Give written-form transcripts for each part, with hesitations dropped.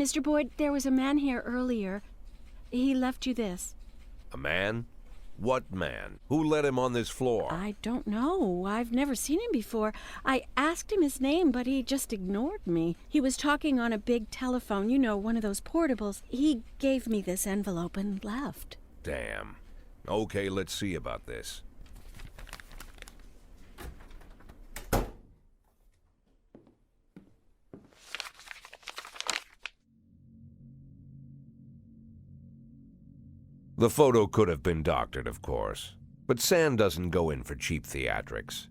Mr. Boyd, there was a man here earlier. He left you this. A man? What man? Who let him on this floor? I don't know. I've never seen him before. I asked him his name, but he just ignored me. He was talking on a big telephone, you know, one of those portables. He gave me this envelope and left. Damn. Okay, let's see about this. The photo could have been doctored, of course, but Sand doesn't go in for cheap theatrics.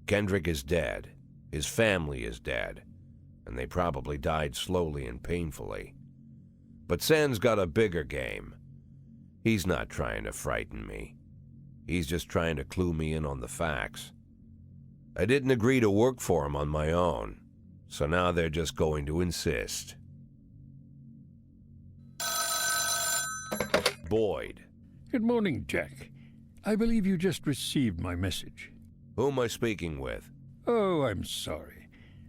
Kendrick is dead, his family is dead, and they probably died slowly and painfully. But Sand's got a bigger game. He's not trying to frighten me. He's just trying to clue me in on the facts. I didn't agree to work for him on my own, so now they're just going to insist. Boyd. Good morning, Jack. I believe you just received my message. Who am I speaking with? Oh, I'm sorry.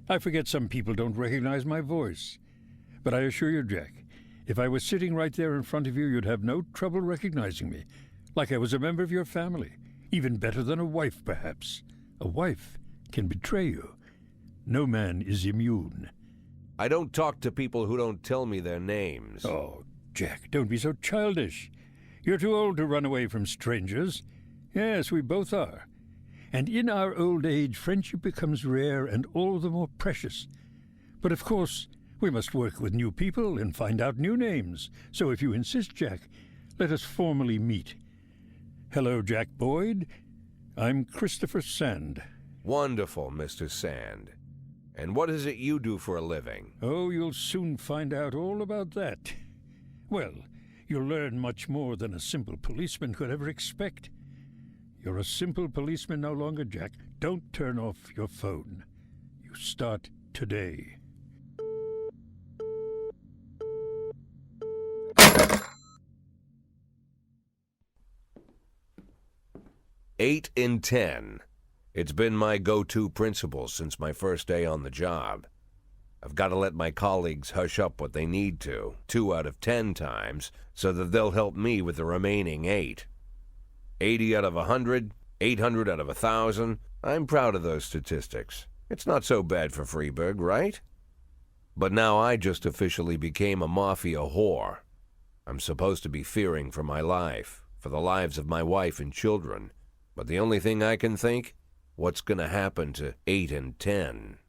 I forget some people don't recognize my voice. But I assure you, Jack, if I was sitting right there in front of you, you'd have no trouble recognizing me. Like I was a member of your family. Even better than a wife, perhaps. A wife can betray you. No man is immune. I don't talk to people who don't tell me their names. Oh, Jack, don't be so childish. You're too old to run away from strangers. Yes, we both are. And in our old age, friendship becomes rare and all the more precious. But of course, we must work with new people and find out new names. So if you insist, Jack, let us formally meet. Hello, Jack Boyd. I'm Christopher Sand. Wonderful, Mr. Sand. And what is it you do for a living? Oh, you'll soon find out all about that. Well, you'll learn much more than a simple policeman could ever expect. You're a simple policeman no longer, Jack. Don't turn off your phone. You start today. Eight in 10. It's been my go-to principle since my first day on the job. I've got to let my colleagues hush up what they need to, 2 out of 10 times, so that they'll help me with the remaining 8. 80 out of 100, 800 out of 1,000. I'm proud of those statistics. It's not so bad for Freeburg, right? But now I just officially became a mafia whore. I'm supposed to be fearing for my life, for the lives of my wife and children. But the only thing I can think, what's going to happen to 8 and 10?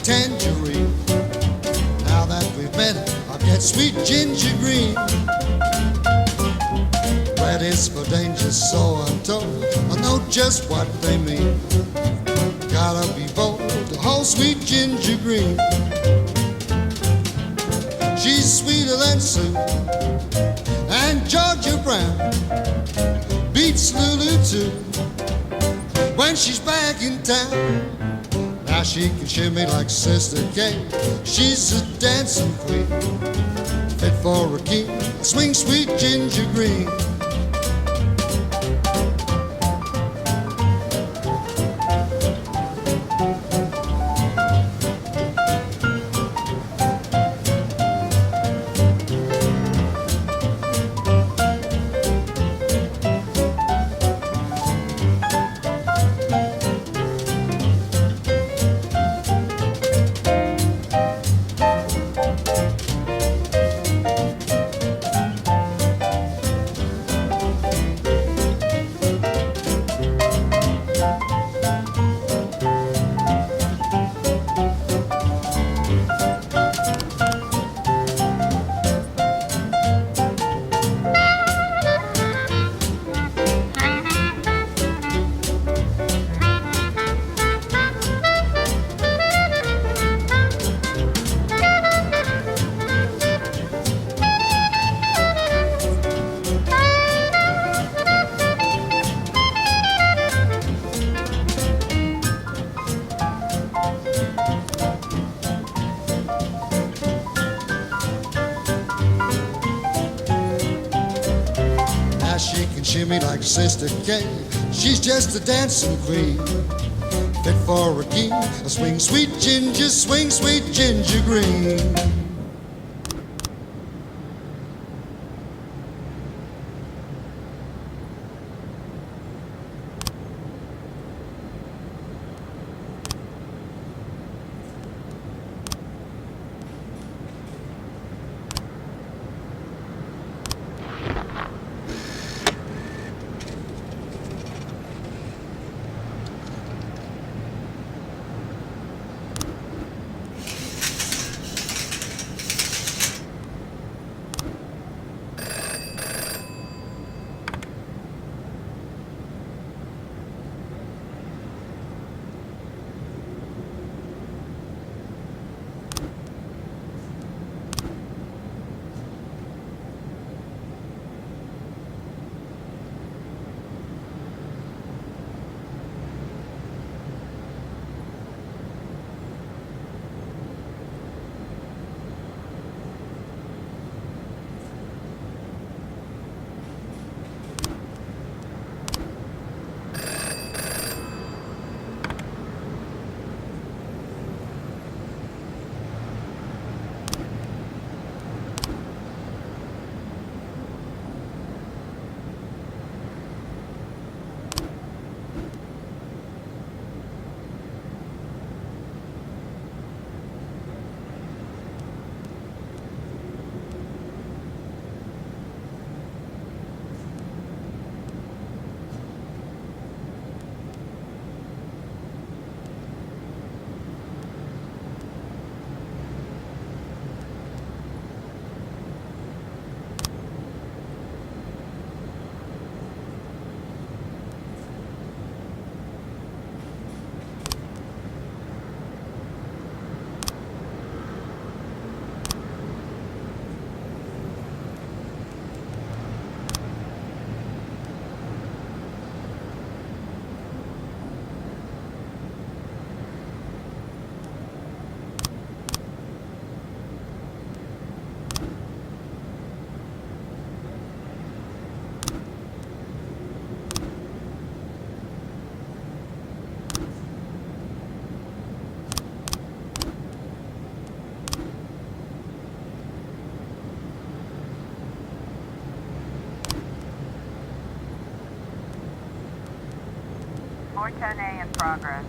tangerine. Now that we've met, I'll get sweet ginger green. Red is for danger, so I'm told. I know just what they mean. Gotta be bold to hold sweet ginger green. She's sweeter than Sue and Georgia Brown. Beats Lulu too when she's back in town. Now she can shimmy like Sister Kate. She's a dancing queen, fit for a king. Swing sweet ginger green. Shimmy like Sister Kate. She's just a dancing queen, fit for a king. Swing sweet ginger, swing sweet ginger green. A in progress.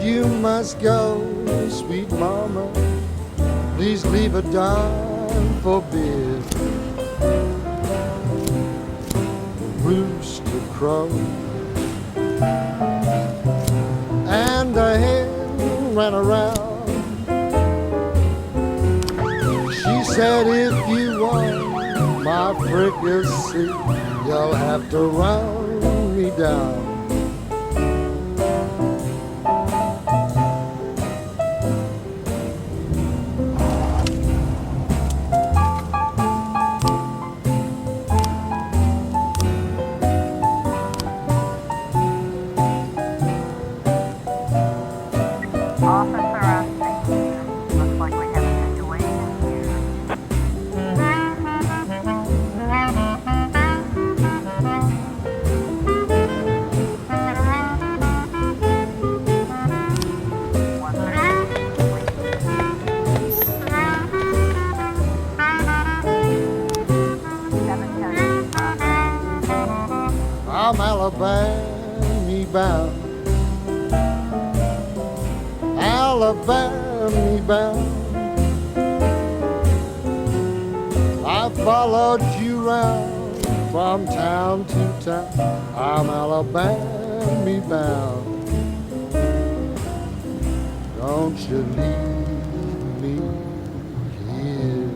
you must go, sweet mama, please leave a dime for beer. Rooster crow and the hen ran around. She said, if you want my fricassee, you'll have to run me down. Officer on scene. Looks like we have a situation here. One second, please. 710 progress. I'm Alabama bound, Alabama bound. I followed you round from town to town. I'm Alabama bound. Don't you leave me here.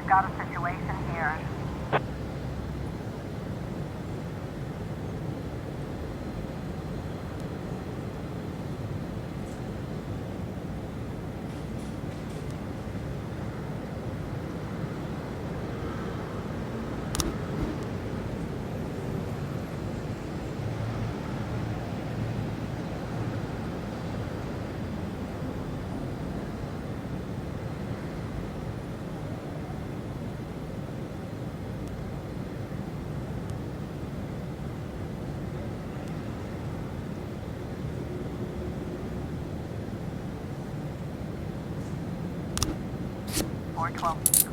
We've got a situation here. Four 12.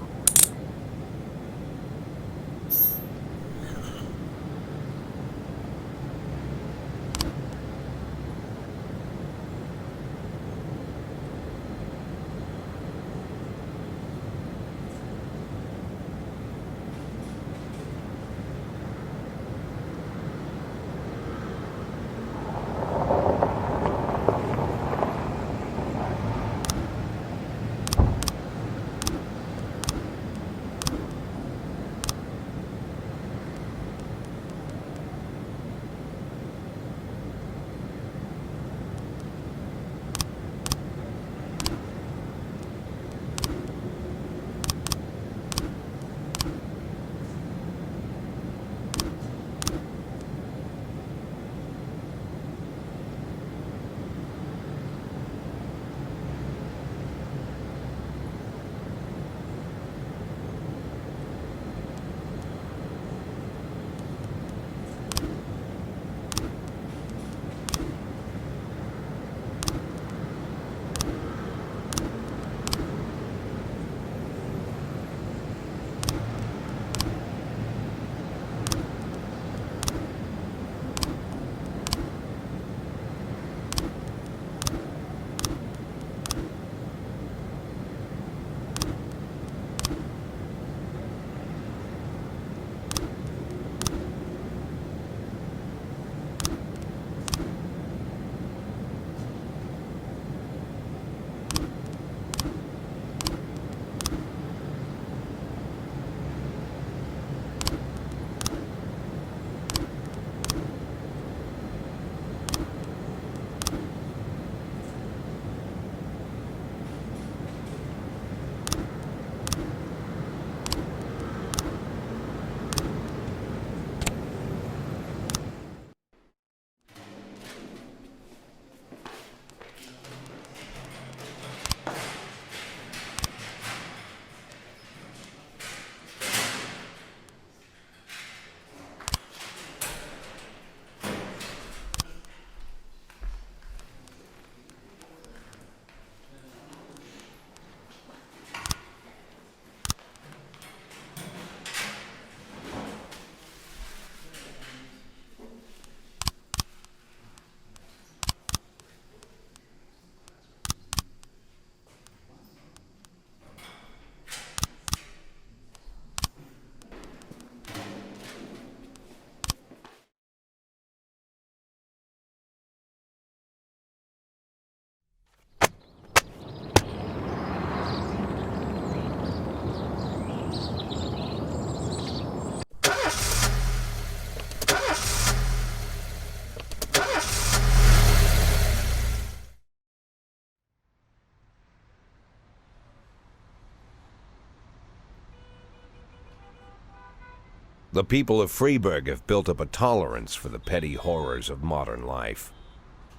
The people of Freeburg have built up a tolerance for the petty horrors of modern life.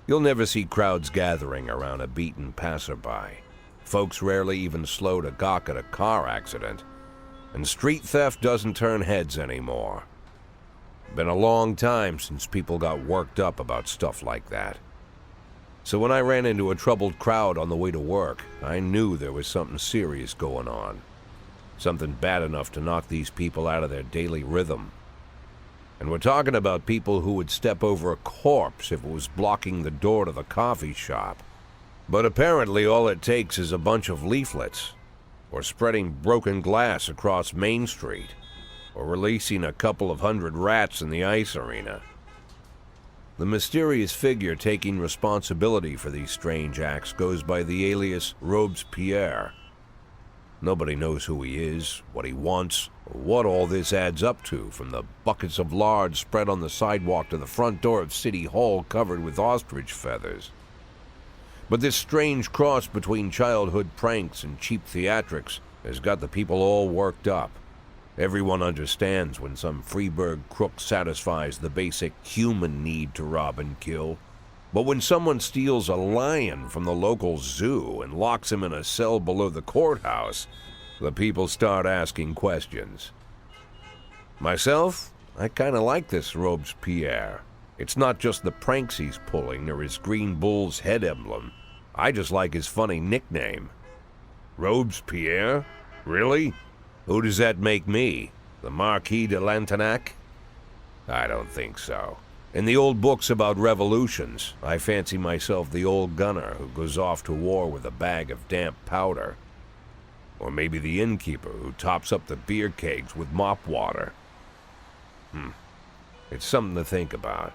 You'll never see crowds gathering around a beaten passerby. Folks rarely even slow to gawk at a car accident. And street theft doesn't turn heads anymore. Been a long time since people got worked up about stuff like that. So when I ran into a troubled crowd on the way to work, I knew there was something serious going on. Something bad enough to knock these people out of their daily rhythm. And we're talking about people who would step over a corpse if it was blocking the door to the coffee shop. But apparently all it takes is a bunch of leaflets, or spreading broken glass across Main Street, or releasing a couple of hundred rats in the ice arena. The mysterious figure taking responsibility for these strange acts goes by the alias Robespierre. Nobody knows who he is, what he wants, or what all this adds up to, from the buckets of lard spread on the sidewalk to the front door of City Hall covered with ostrich feathers. But this strange cross between childhood pranks and cheap theatrics has got the people all worked up. Everyone understands when some Freeburg crook satisfies the basic human need to rob and kill. But when someone steals a lion from the local zoo and locks him in a cell below the courthouse, the people start asking questions. Myself, I kind of like this Robespierre. It's not just the pranks he's pulling or his green bull's head emblem. I just like his funny nickname. Robespierre? Really? Who does that make me? The Marquis de Lantenac? I don't think so. In the old books about revolutions, I fancy myself the old gunner who goes off to war with a bag of damp powder. Or maybe the innkeeper who tops up the beer kegs with mop water. It's something to think about.